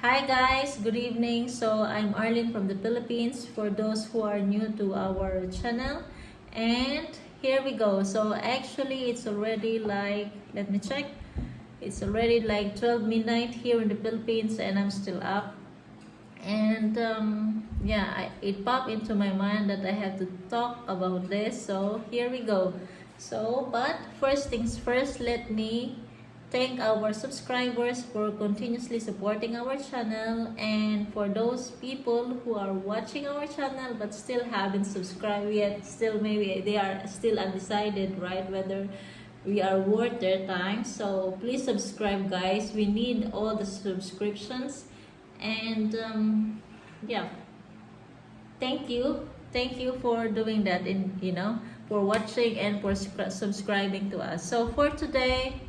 Hi guys, good evening. So I'm Arlene from the Philippines for those who are new to our channel. And here we go. So actually it's already like, let me check. It's already like 12 midnight here in the Philippines and I'm still up. And yeah, it popped into my mind that I have to talk about this. So here we go. But first things first, let me thank our subscribers for continuously supporting our channel, and for those people who are watching our channel but still haven't subscribed yet, still maybe they are still undecided, right, whether we are worth their time. So please subscribe guys, we need all the subscriptions. And yeah, thank you for doing that, in for watching and for subscribing to us. So for today,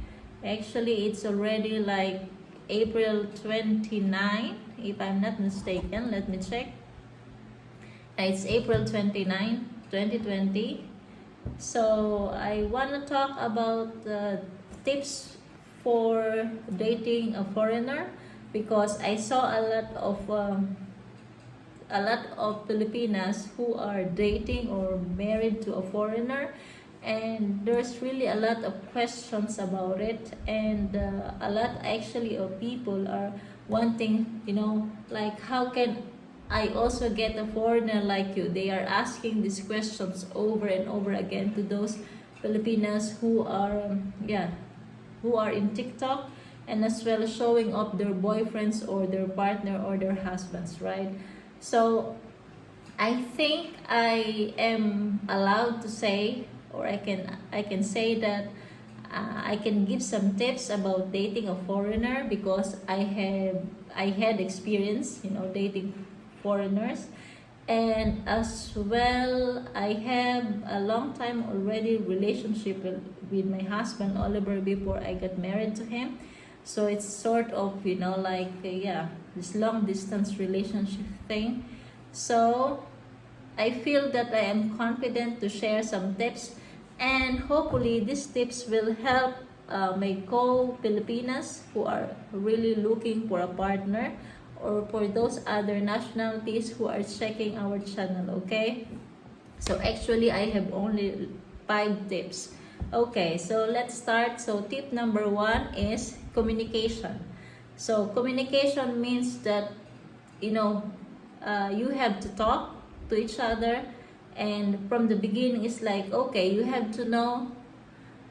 actually it's already like April 29, if I'm not mistaken. Let me check. It's April 29, 2020. So I want to talk about tips for dating a foreigner, because I saw a lot of Filipinas who are dating or married to a foreigner, and there's really a lot of questions about it, and a lot actually of people are wanting, like, how can I also get a foreigner like you? They are asking these questions over and over again to those Filipinas who are who are in TikTok, and as well showing off their boyfriends or their partner or their husbands, right? So I think I am allowed to say, or I can say that I can give some tips about dating a foreigner, because I had experience, dating foreigners. And as well, I have a long time already relationship with my husband Oliver before I got married to him. So it's sort of, like, this long distance relationship thing. So I feel that I am confident to share some tips, and hopefully these tips will help my co-Filipinas who are really looking for a partner, or for those other nationalities who are checking our channel, okay? So actually I have only 5 tips. Okay, so let's start. So tip number 1 is communication. So communication means that, you have to talk to each other, and from the beginning it's like, okay, you have to know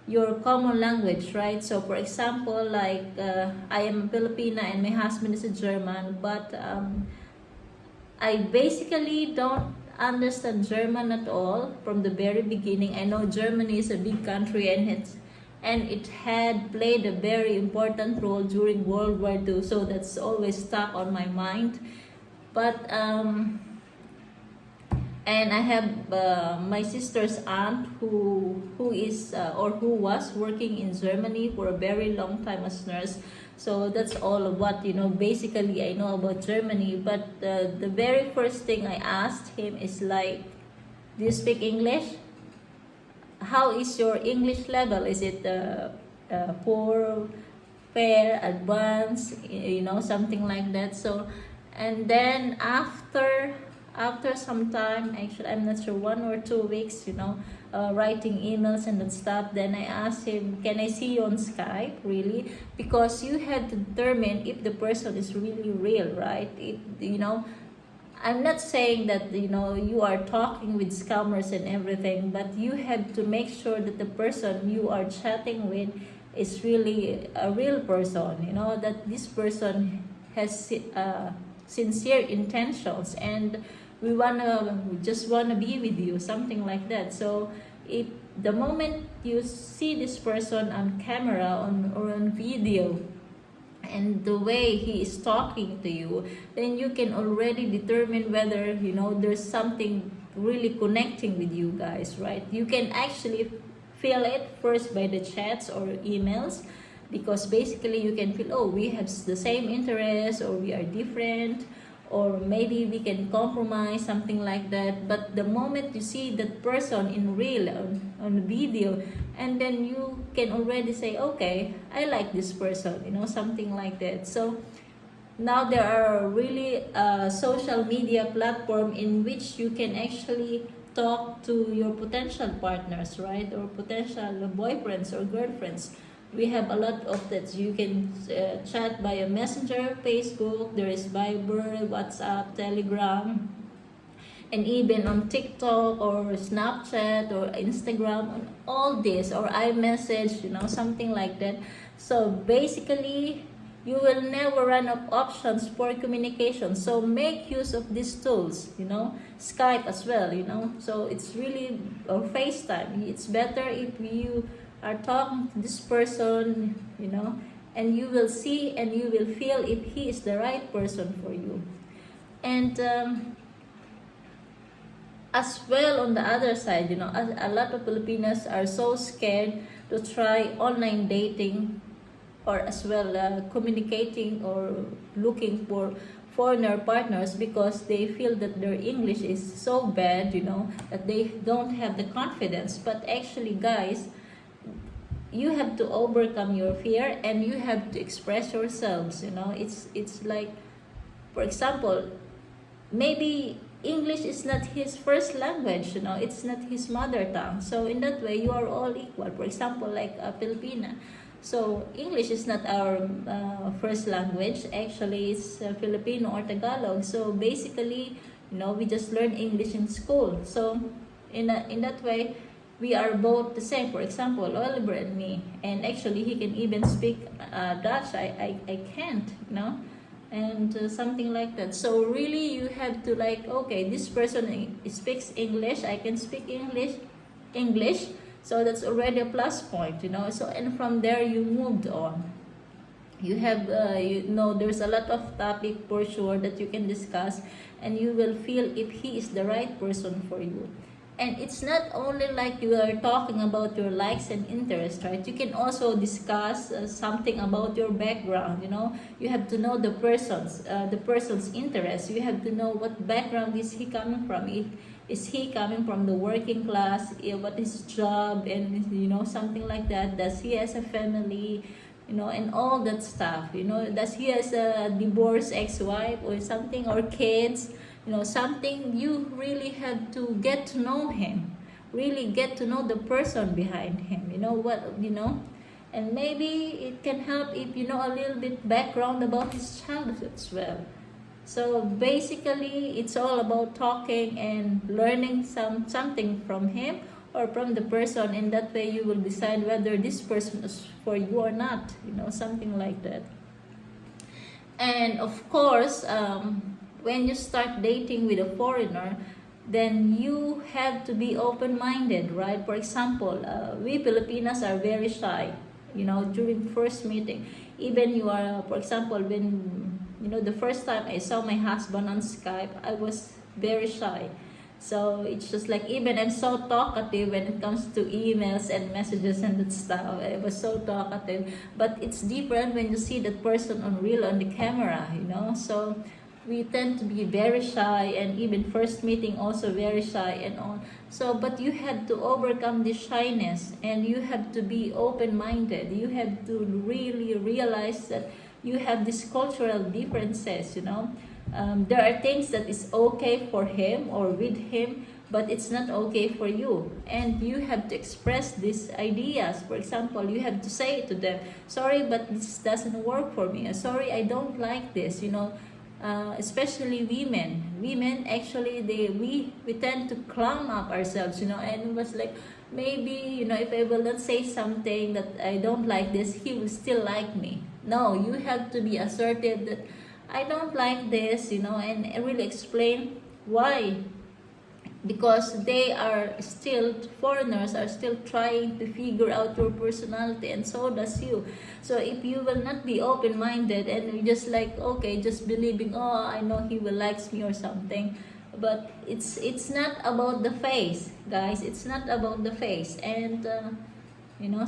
your common language, right? So for example, like, I am Filipina and my husband is a German, but I basically don't understand German at all from the very beginning. I know Germany is a big country, and it had played a very important role during World War II, so that's always stuck on my mind. But and I have my sister's aunt who is or who was working in Germany for a very long time as nurse. So that's all of what, basically I know about Germany. But the very first thing I asked him is like, do you speak English? How is your English level? Is it poor, fair, advanced, something like that? So, and then after some time, actually I'm not sure, 1 or 2 weeks, writing emails and that stuff, then I asked him, can I see you on Skype, really? Because you have to determine if the person is really real, right? I'm not saying that, you are talking with scammers and everything, but you have to make sure that the person you are chatting with is really a real person, that this person has sincere intentions, and we just wanna be with you, something like that. So if the moment you see this person on camera or on video, and the way he is talking to you, then you can already determine whether, there's something really connecting with you guys, right? You can actually feel it first by the chats or emails, because basically you can feel, oh, we have the same interests, or we are different, or maybe we can compromise, something like that. But the moment you see that person in real, on video, and then you can already say, okay, I like this person, something like that. So now there are really social media platform in which you can actually talk to your potential partners, right, or potential boyfriends or girlfriends. We have a lot of that. You can chat via Messenger, Facebook, there is Viber, WhatsApp, Telegram, and even on TikTok or Snapchat or Instagram, on all this, or iMessage, something like that. So basically, you will never run out of options for communication. So make use of these tools, Skype as well, So it's really, or FaceTime. It's better if you are talking to this person, and you will see and you will feel if he is the right person for you. And as well, on the other side, a lot of Filipinos are so scared to try online dating, or as well communicating or looking for foreigner partners, because they feel that their English is so bad, that they don't have the confidence. But actually, guys, you have to overcome your fear and you have to express yourselves. It's like, for example, maybe English is not his first language, it's not his mother tongue. So in that way, you are all equal. For example, like a Filipina. So English is not our first language. Actually, it's Filipino or Tagalog. So basically, we just learn English in school. So in that way, we are both the same. For example, Oliver and me. And actually, he can even speak Dutch. I can't, and something like that. So really, you have to like, okay, this person speaks English, I can speak English, so that's already a plus point, So, and from there, you moved on. You have, there's a lot of topic for sure that you can discuss, and you will feel if he is the right person for you. And it's not only like you are talking about your likes and interests, right? You can also discuss something about your background. You have to know the person's interests. You have to know what background is he coming from. Is he coming from the working class? What is his job? And something like that. Does he has a family? And all that stuff. Does he has a divorced ex-wife or something, or kids? Something you really have to get to know him, really get to know the person behind him, and maybe it can help if you know a little bit background about his childhood as well. So basically, it's all about talking and learning something from him or from the person. In that way, you will decide whether this person is for you or not, something like that. And of course, when you start dating with a foreigner, then you have to be open-minded, right? For example, we Filipinas are very shy, during first meeting. Even you are, for example, when, the first time I saw my husband on Skype, I was very shy. So it's just like, even I'm so talkative when it comes to emails and messages and that stuff. I was so talkative. But it's different when you see that person on the camera, So we tend to be very shy, and even first meeting also very shy and all. So, but you have to overcome this shyness, and you have to be open-minded. You have to really realize that you have these cultural differences, There are things that is okay for him or with him, but it's not okay for you. And you have to express these ideas. For example, you have to say to them, sorry, but this doesn't work for me. Sorry, I don't like this, especially women actually we tend to clam up ourselves, and it was like, maybe, if I will not say something that I don't like this, he will still like me. No, you have to be assertive that I don't like this, and really explain why. Because foreigners are still trying to figure out your personality, and so does you. So if you will not be open-minded and you just like, okay, just believing, oh, I know he will likes me or something, but it's not about the face, guys. It's not about the face. And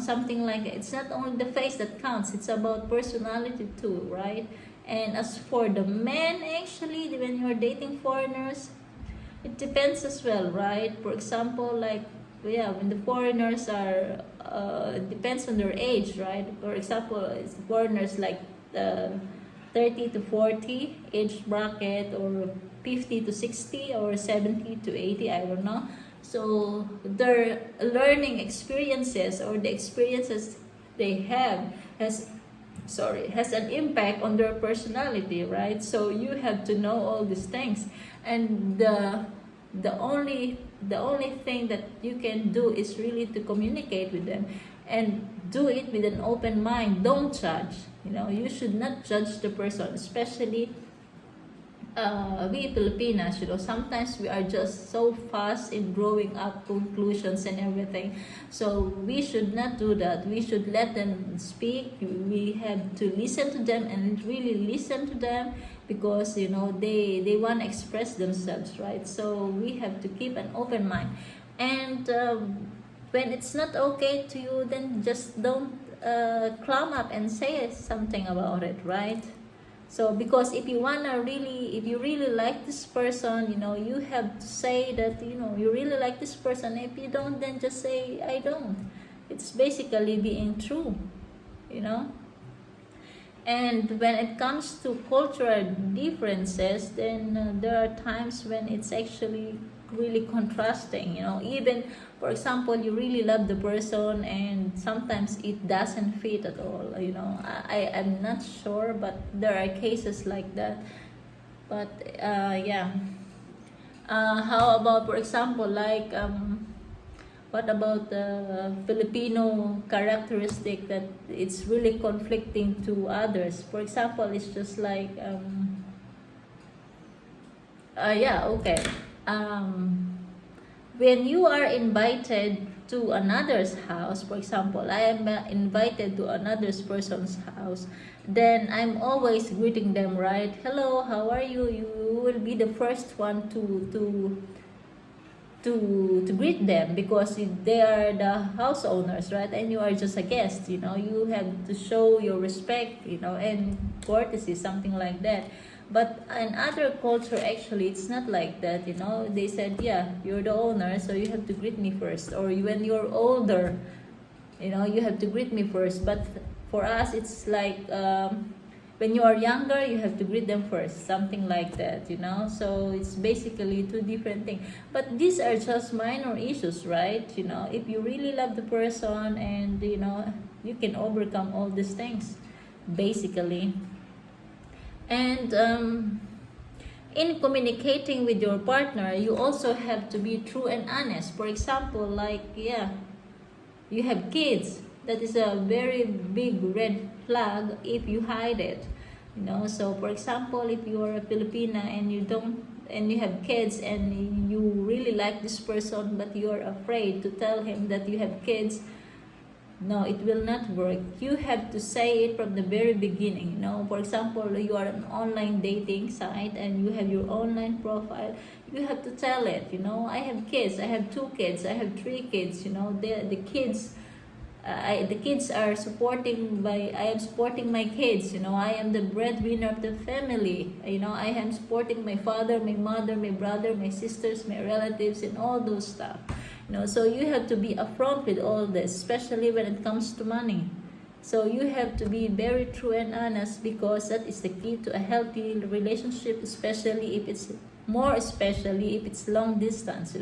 something like that. It's not only the face that counts, it's about personality too, right? And as for the men, actually, when you're dating foreigners, it depends as well, right? For example, like, when the foreigners are, depends on their age, right? For example, it's foreigners like 30 to 40 age bracket, or 50 to 60, or 70 to 80, I don't know. So their learning experiences, or the experiences they have, has an impact on their personality, right? So you have to know all these things, and the only thing that you can do is really to communicate with them, and do it with an open mind. Don't judge. You should not judge the person, especially we Filipinas. Sometimes we are just so fast in growing up conclusions and everything. So we should not do that. We should let them speak. We have to listen to them, and really listen to them, because they want to express themselves, right? So we have to keep an open mind. And when it's not okay to you, then just don't climb up and say something about it, right? So because if you really like this person, you have to say that you really like this person. If you don't, then just say I don't. It's basically being true, And when it comes to cultural differences, then there are times when it's actually really contrasting. Even, for example, you really love the person, and sometimes it doesn't fit at all. I'm not sure, but there are cases like that. But yeah. How about, for example, like what about the Filipino characteristic that it's really conflicting to others? For example, it's just like yeah, okay. When you are invited to another's house, for example, I am invited to another person's house, then I'm always greeting them, right? Hello, how are you? You will be the first one to greet them, because they are the house owners, right? And you are just a guest. You have to show your respect, and courtesy, something like that. But in other culture, actually, it's not like that. They said, yeah, you're the owner, so you have to greet me first. Or when you're older, you have to greet me first. But for us, it's like when you are younger, you have to greet them first, something like that. So it's basically two different things. But these are just minor issues, right? If you really love the person, and you can overcome all these things, basically. And in communicating with your partner, you also have to be true and honest. For example, like, yeah, you have kids. That is a very big red flag if you hide it. So for example, if you are a Filipina and you have kids, and you really like this person, but you are afraid to tell him that you have kids, no, it will not work. You have to say it from the very beginning. For example, you are an online dating site, and you have your online profile. You have to tell it. I have kids. I have 2 kids. I have 3 kids. The kids. The kids are I am supporting my kids. I am the breadwinner of the family. I am supporting my father, my mother, my brother, my sisters, my relatives, and all those stuff. So you have to be upfront with all this, especially when it comes to money. So you have to be very true and honest, because that is the key to a healthy relationship, especially if it's long distance.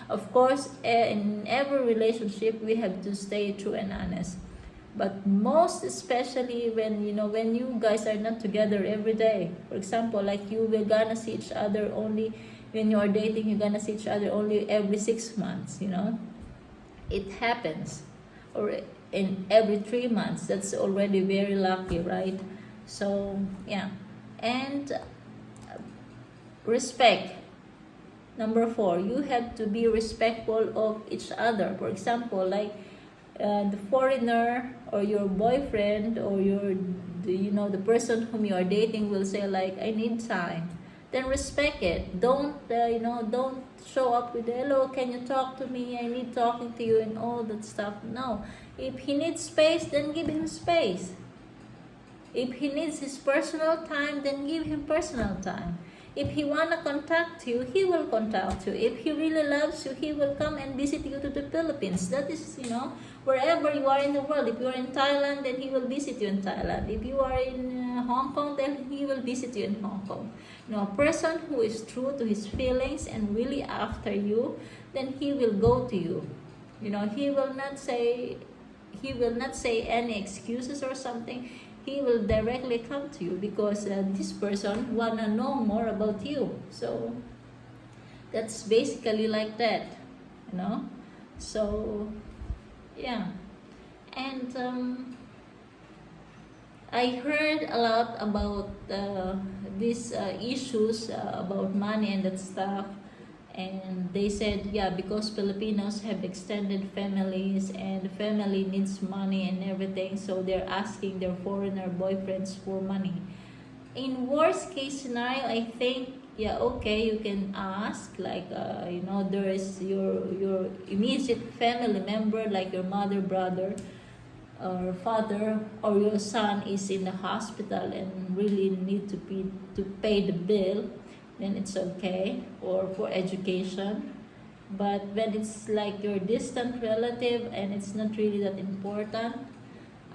Of course, in every relationship we have to stay true and honest, but most especially when you guys are not together every day. For example, like, you will gonna see each other only when you are dating. You're gonna see each other only every 6 months. It happens, or in every 3 months. That's already very lucky, right? So yeah. And respect. Number 4, you have to be respectful of each other. For example, like the foreigner, or your boyfriend, or the person whom you are dating will say, like, I need time. Then respect it. Don't show up with, hello, can you talk to me? I need talking to you, and all that stuff. No. If he needs space, then give him space. If he needs his personal time, then give him personal time. If he wanna contact you, he will contact you. If he really loves you, he will come and visit you to the Philippines. That is, wherever you are in the world. If you are in Thailand, then he will visit you in Thailand. If you are in Hong Kong, then he will visit you in Hong Kong. You know, a person who is true to his feelings and really after you, then he will go to you. You know, he will not say any excuses or something. He will directly come to you because this person wanna know more about you. So that's basically like that, you know. So yeah, and I heard a lot about these issues about money and that stuff. And they said, yeah, because Filipinos have extended families and the family needs money and everything, so they're asking their foreigner boyfriends for money. In worst case scenario, I think, yeah, okay, you can ask, like, you know, there is your immediate family member, like your mother, brother, or father, or your son is in the hospital and really need to pay the bill, then it's okay, or for education. But when it's like your distant relative and it's not really that important,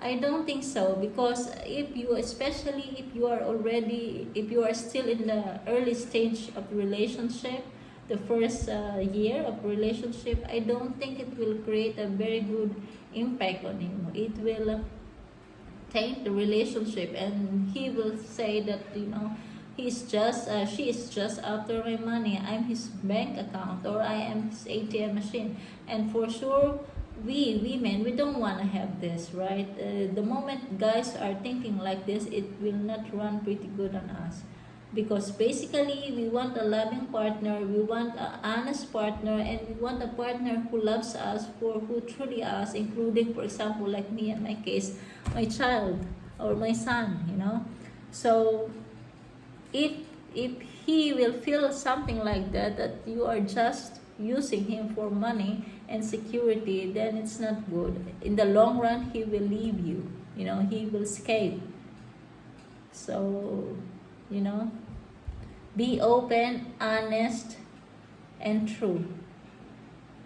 I don't think so, because especially if you are still in the early stage of relationship, the first year of relationship, I don't think it will create a very good impact on him. It will taint the relationship, and he will say that, you know, she is just after my money. I'm his bank account, or I am his ATM machine. And for sure, we women, we don't want to have this, right? The moment guys are thinking like this, it will not run pretty good on us, because basically we want a loving partner, we want an honest partner, and we want a partner who loves us for who truly us, including, for example, like me in my case, my child or my son, you know. So if he will feel something like that, that you are just using him for money and security, then it's not good. In the long run, he will leave you, you know, he will escape. So, you know, be open, honest, and true.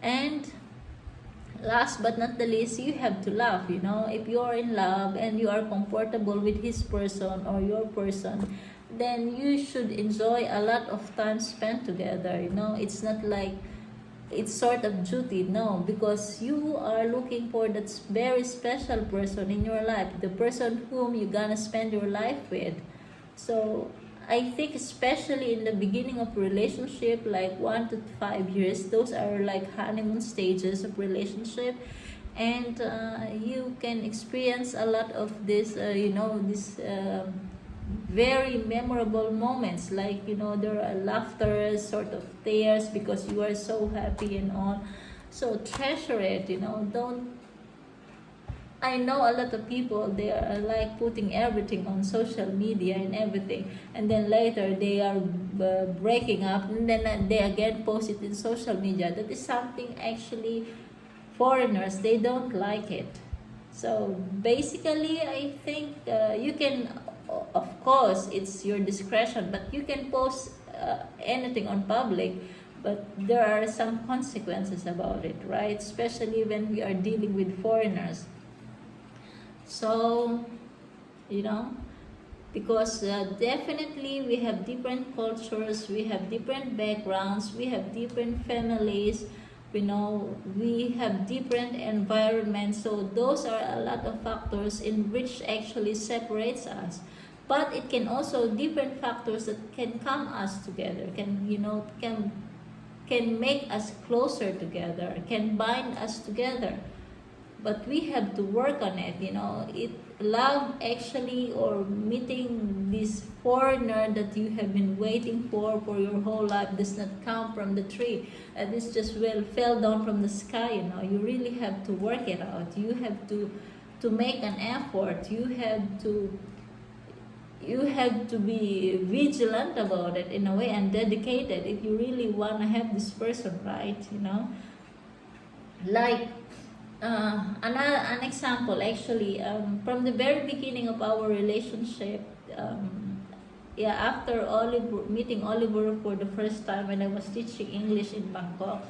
And last but not the least, you have to love, you know. If you are in love and you are comfortable with his person or your person, then you should enjoy a lot of time spent together, you know. It's not like it's sort of duty, no, because you are looking for that very special person in your life, the person whom you're gonna spend your life with. So I think especially in the beginning of relationship, like 1 to 5 years, those are like honeymoon stages of relationship, and you can experience a lot of this, you know, this very memorable moments, like, you know, there are laughter, sort of tears, because you are so happy and all. So treasure it, you know. Don't I know a lot of people, they are like putting everything on social media and everything, and then later they are breaking up, and then they again post it in social media. That is something actually foreigners, they don't like it. So basically, I think you can, of course, it's your discretion, but you can post anything on public, but there are some consequences about it, right? Especially when we are dealing with foreigners. So, you know, because definitely we have different cultures, we have different backgrounds, we have different families, you know, we have different environments. So those are a lot of factors in which actually separates us. But it can also different factors that can come us together, can, you know, can make us closer together, can bind us together. But we have to work on it, you know. Love actually, or meeting this foreigner that you have been waiting for your whole life, does not come from the tree. This just fell down from the sky, you know. You really have to work it out. You have to make an effort. You have to be vigilant about it in a way, and dedicated, if you really want to have this person, right, you know. Like an example, actually, from the very beginning of our relationship, yeah, after meeting Oliver for the first time when I was teaching English in Bangkok,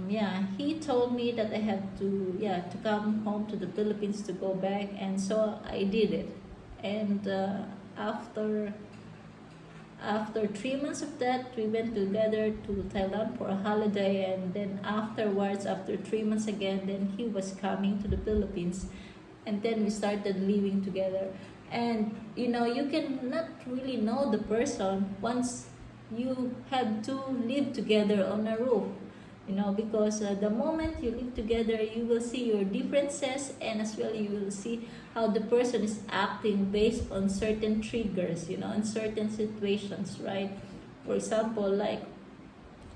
yeah, he told me that I have to come home to the Philippines to go back, and so I did it. And after 3 months of that, we went together to Thailand for a holiday, and then afterwards, after 3 months again, then he was coming to the Philippines, and then we started living together. And you can not really know the person once you have to live together on a roof, because the moment you live together, you will see your differences, and as well you will see how the person is acting based on certain triggers, in certain situations, right? For example, like,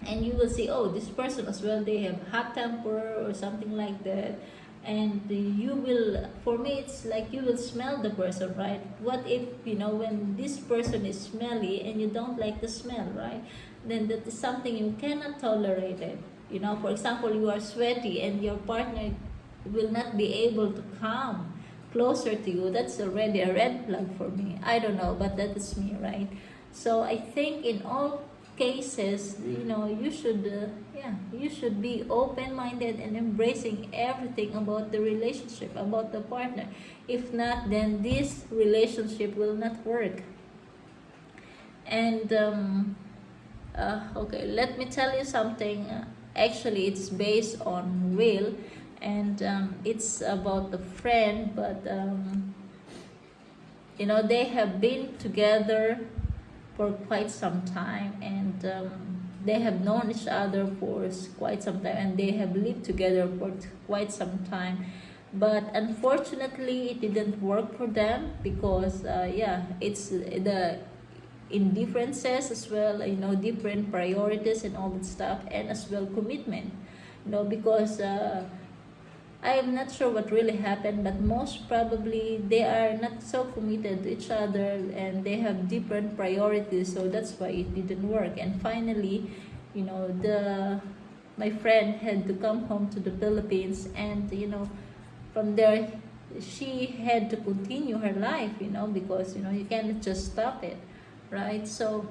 and you will see, oh, this person as well, they have hot temper or something like that. And you will, for me, it's like you will smell the person, right? What if, when this person is smelly and you don't like the smell, right? Then that is something you cannot tolerate it. For example, you are sweaty and your partner will not be able to come closer to you. That's already a red flag for me. I don't know, but that is me, right? So I think in all cases, you should be open-minded and embracing everything about the relationship, about the partner. If not, then this relationship will not work. And okay, let me tell you something. Actually, it's based on real, and it's about the friend, but they have been together for quite some time, and they have known each other for quite some time, and they have lived together for quite some time. But unfortunately, it didn't work for them because it's the indifferences as well, different priorities and all that stuff, and as well commitment, because I am not sure what really happened, but most probably they are not so committed to each other, and they have different priorities, so that's why it didn't work. And finally, my friend had to come home to the Philippines, and from there she had to continue her life, because you cannot just stop it, right? So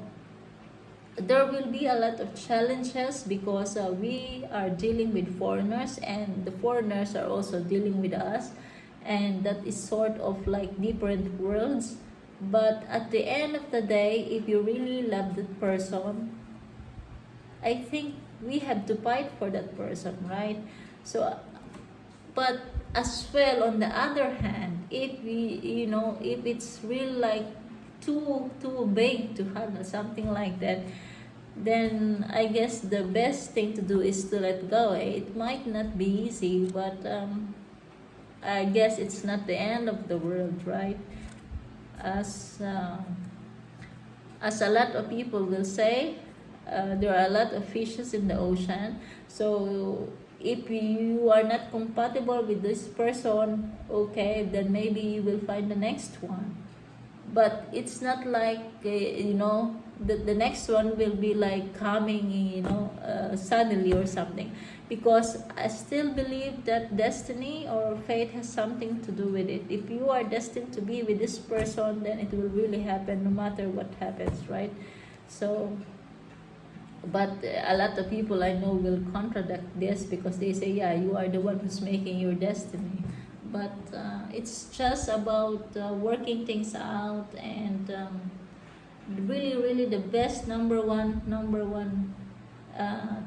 there will be a lot of challenges because we are dealing with foreigners, and the foreigners are also dealing with us, and that is sort of like different worlds. But at the end of the day, if you really love that person, I think we have to fight for that person, right? So but as well, on the other hand, if if it's real like too big to handle something like that, then I guess the best thing to do is to let go. It might not be easy, but I guess it's not the end of the world, right? As a lot of people will say, there are a lot of fishes in the ocean. So if you are not compatible with this person, okay, then maybe you will find the next one. But it's not like the next one will be like coming suddenly or something, because I still believe that destiny or fate has something to do with it. If you are destined to be with this person, then it will really happen no matter what happens, right? So but a lot of people I know will contradict this, because they say, yeah, you are the one who's making your destiny. But it's just about working things out, and really the best number one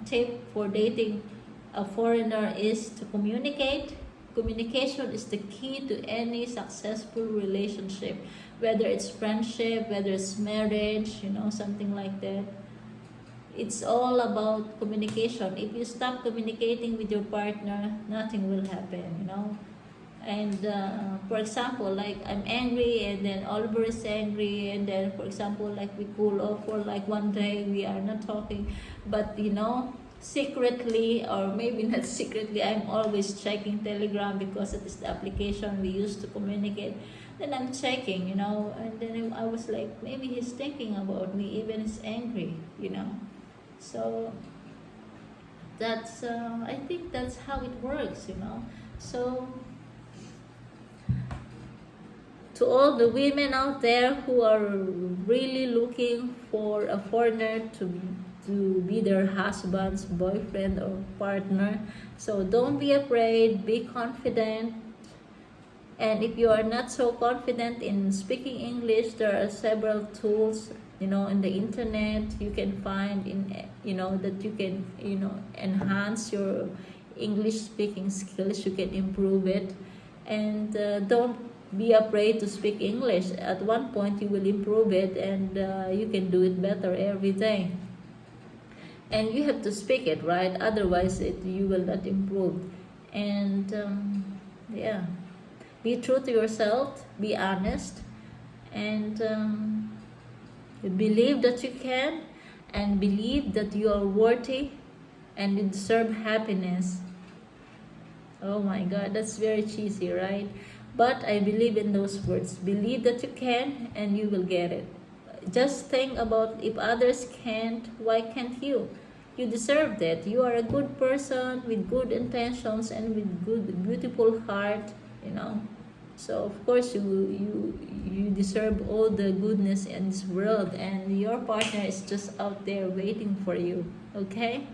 tip for dating a foreigner is to communicate. Communication is the key to any successful relationship, whether it's friendship, whether it's marriage, something like that. It's all about communication. If you stop communicating with your partner, nothing will happen, And for example, like I'm angry, and then Oliver is angry, and then for example, like we cool off for like one day, we are not talking, but secretly, or maybe not secretly, I'm always checking Telegram, because it is the application we use to communicate. Then I'm checking, and then I was like, maybe he's thinking about me, even he's angry, So that's I think that's how it works, So to all the women out there who are really looking for a foreigner to be their husband's boyfriend or partner, so don't be afraid, be confident, And if you are not so confident in speaking English, there are several tools, in the internet you can find that you can, enhance your English speaking skills. You can improve it, and don't be afraid to speak English. At one point you will improve it, and you can do it better every day. And you have to speak it, right? Otherwise you will not improve. And yeah, be true to yourself, be honest, and believe that you can, and believe that you are worthy and you deserve happiness. Oh my God, that's very cheesy, right? But I believe in those words. Believe that you can and you will get it. Just think about, if others can't, why can't you? You deserve that. You are a good person with good intentions and with good, beautiful heart, So of course you deserve all the goodness in this world, and your partner is just out there waiting for you. Okay?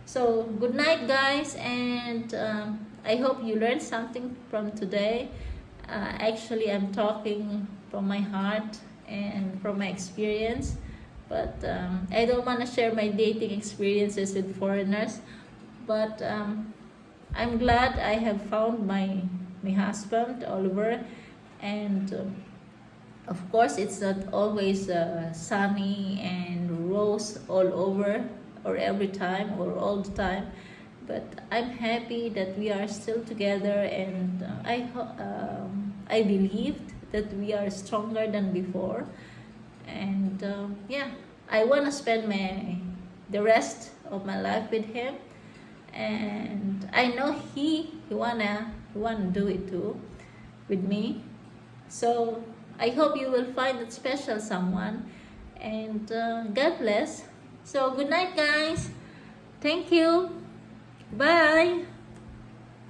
So good night, guys, and I hope you learned something from today. Actually, I'm talking from my heart and from my experience, but I don't want to share my dating experiences with foreigners. But I'm glad I have found my husband, Oliver, and of course it's not always sunny and rose all over, or every time, or all the time, but I'm happy that we are still together, and I believed that we are stronger than before, and yeah, I want to spend the rest of my life with him, and I know he wanna do it too with me. So I hope you will find that special someone, and God bless. So good night, guys. Thank you. Bye.